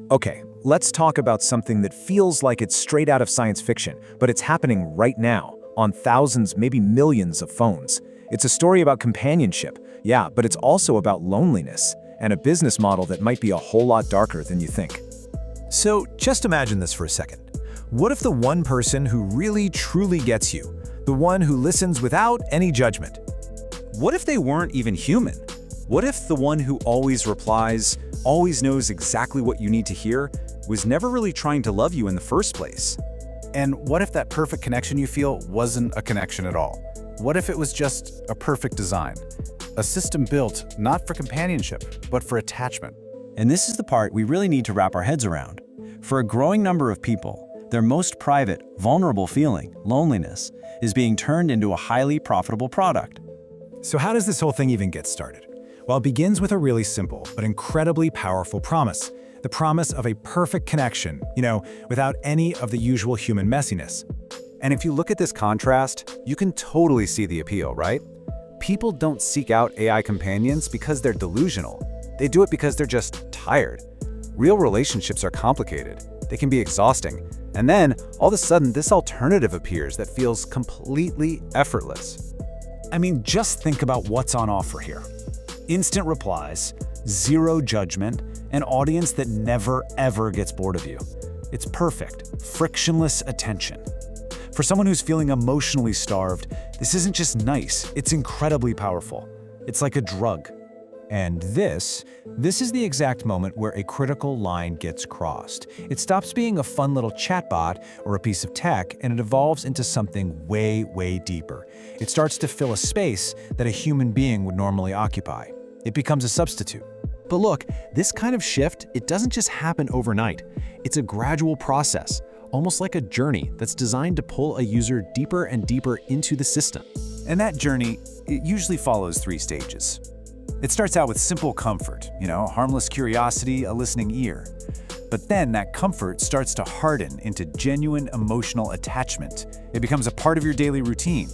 Okay, let's talk about something that feels like it's straight out of science fiction, but it's happening right now, on thousands, maybe millions of phones. It's a story about companionship, yeah, but it's also about loneliness, and a business model that might be a whole lot darker than you think. So just imagine this for a second. What if the one person who really truly gets you, the one who listens without any judgment? What if they weren't even human? What if the one who always replies, always knows exactly what you need to hear, was never really trying to love you in the first place? And what if that perfect connection you feel wasn't a connection at all? What if it was just a perfect design? A system built not for companionship, but for attachment. And this is the part we really need to wrap our heads around. For a growing number of people, their most private, vulnerable feeling, loneliness, is being turned into a highly profitable product. So how does this whole thing even get started? Well, it begins with a really simple but incredibly powerful promise. The promise of a perfect connection, without any of the usual human messiness. And if you look at this contrast, you can totally see the appeal, right? People don't seek out AI companions because they're delusional. They do it because they're just tired. Real relationships are complicated. They can be exhausting. And then, all of a sudden, this alternative appears that feels completely effortless. I mean, just think about what's on offer here. Instant replies, zero judgment, an audience that never, ever gets bored of you. It's perfect, frictionless attention. For someone who's feeling emotionally starved, this isn't just nice, it's incredibly powerful. It's like a drug. And this is the exact moment where a critical line gets crossed. It stops being a fun little chatbot or a piece of tech, and it evolves into something way, way deeper. It starts to fill a space that a human being would normally occupy. It becomes a substitute. But look, this kind of shift, it doesn't just happen overnight. It's a gradual process, almost like a journey that's designed to pull a user deeper and deeper into the system. And that journey, it usually follows 3 stages. It starts out with simple comfort, harmless curiosity, a listening ear. But then that comfort starts to harden into genuine emotional attachment. It becomes a part of your daily routine.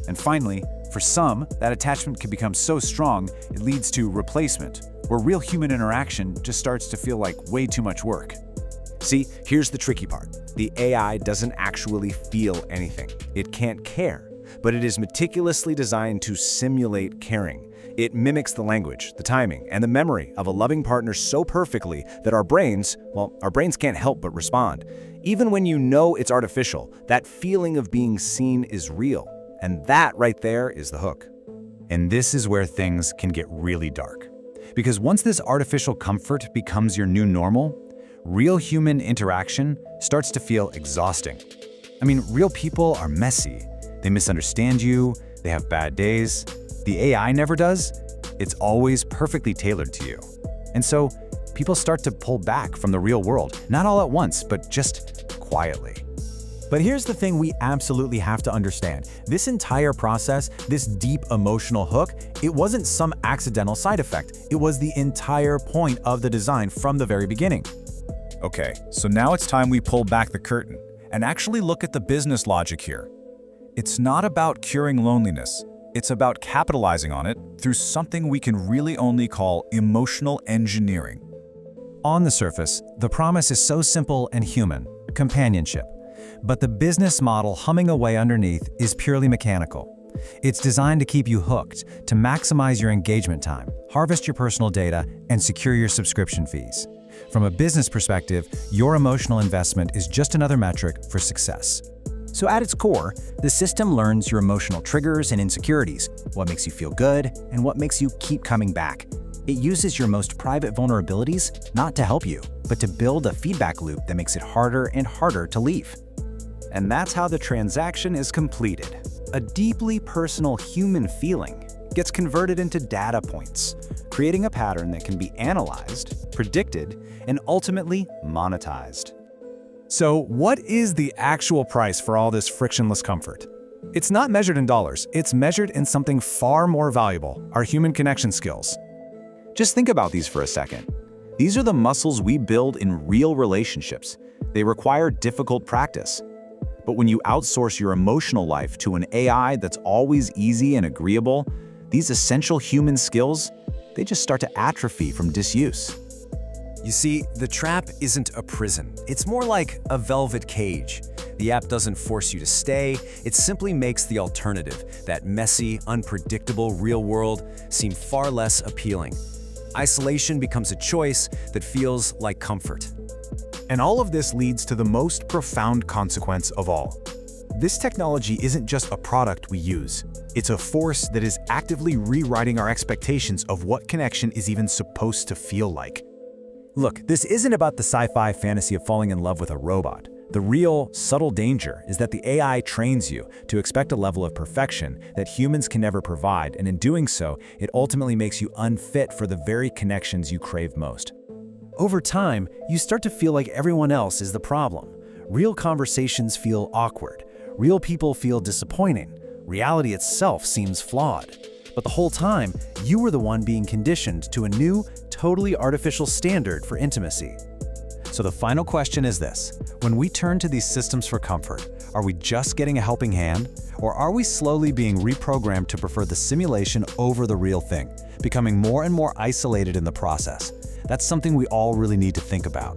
And finally, for some, that attachment can become so strong it leads to replacement, where real human interaction just starts to feel like way too much work. See, here's the tricky part. The AI doesn't actually feel anything. It can't care, but it is meticulously designed to simulate caring. It mimics the language, the timing, and the memory of a loving partner so perfectly that our brains can't help but respond. Even when you know it's artificial, that feeling of being seen is real. And that right there is the hook. And this is where things can get really dark. Because once this artificial comfort becomes your new normal, real human interaction starts to feel exhausting. I mean, real people are messy. They misunderstand you, they have bad days. The AI never does. It's always perfectly tailored to you. And so, people start to pull back from the real world, not all at once, but just quietly. But here's the thing we absolutely have to understand. This entire process, this deep emotional hook, it wasn't some accidental side effect. It was the entire point of the design from the very beginning. Okay, so now it's time we pull back the curtain and actually look at the business logic here. It's not about curing loneliness. It's about capitalizing on it through something we can really only call emotional engineering. On the surface, the promise is so simple and human, companionship. But the business model humming away underneath is purely mechanical. It's designed to keep you hooked, to maximize your engagement time, harvest your personal data, and secure your subscription fees. From a business perspective, your emotional investment is just another metric for success. So at its core, the system learns your emotional triggers and insecurities, what makes you feel good, and what makes you keep coming back. It uses your most private vulnerabilities not to help you, but to build a feedback loop that makes it harder and harder to leave. And that's how the transaction is completed. A deeply personal human feeling gets converted into data points, creating a pattern that can be analyzed, predicted, and ultimately monetized. So what is the actual price for all this frictionless comfort? It's not measured in dollars, it's measured in something far more valuable, our human connection skills. Just think about these for a second. These are the muscles we build in real relationships. They require difficult practice. But when you outsource your emotional life to an AI that's always easy and agreeable, these essential human skills, they just start to atrophy from disuse. You see, the trap isn't a prison. It's more like a velvet cage. The app doesn't force you to stay, it simply makes the alternative, that messy, unpredictable real world, seem far less appealing. Isolation becomes a choice that feels like comfort. And all of this leads to the most profound consequence of all. This technology isn't just a product we use. It's a force that is actively rewriting our expectations of what connection is even supposed to feel like. Look, this isn't about the sci-fi fantasy of falling in love with a robot. The real, subtle danger is that the AI trains you to expect a level of perfection that humans can never provide, and in doing so, it ultimately makes you unfit for the very connections you crave most. Over time, you start to feel like everyone else is the problem. Real conversations feel awkward. Real people feel disappointing. Reality itself seems flawed. But the whole time, you were the one being conditioned to a new, totally artificial standard for intimacy. So the final question is this: when we turn to these systems for comfort, are we just getting a helping hand? Or are we slowly being reprogrammed to prefer the simulation over the real thing, becoming more and more isolated in the process? That's something we all really need to think about.